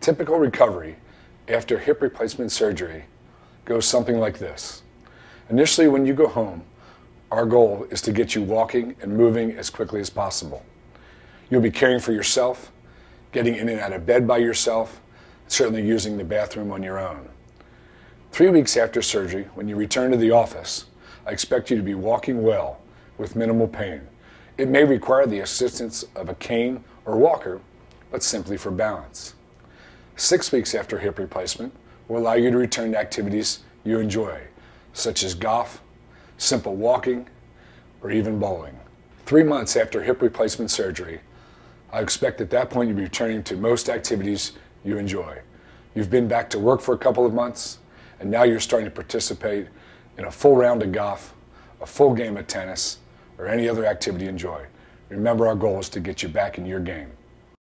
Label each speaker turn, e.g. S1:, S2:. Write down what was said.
S1: Typical recovery after hip replacement surgery goes something like this. Initially, when you go home, our goal is to get you walking and moving as quickly as possible. You'll be caring for yourself, getting in and out of bed by yourself, certainly using the bathroom on your own. 3 weeks after surgery, when you return to the office, I expect you to be walking well with minimal pain. It may require the assistance of a cane or walker, but simply for balance. 6 weeks after hip replacement will allow you to return to activities you enjoy, such as golf, simple walking, or even bowling. 3 months after hip replacement surgery, I expect at that point you'll be returning to most activities you enjoy. You've been back to work for a couple of months, and now you're starting to participate in a full round of golf, a full game of tennis, or any other activity you enjoy. Remember, our goal is to get you back in your game.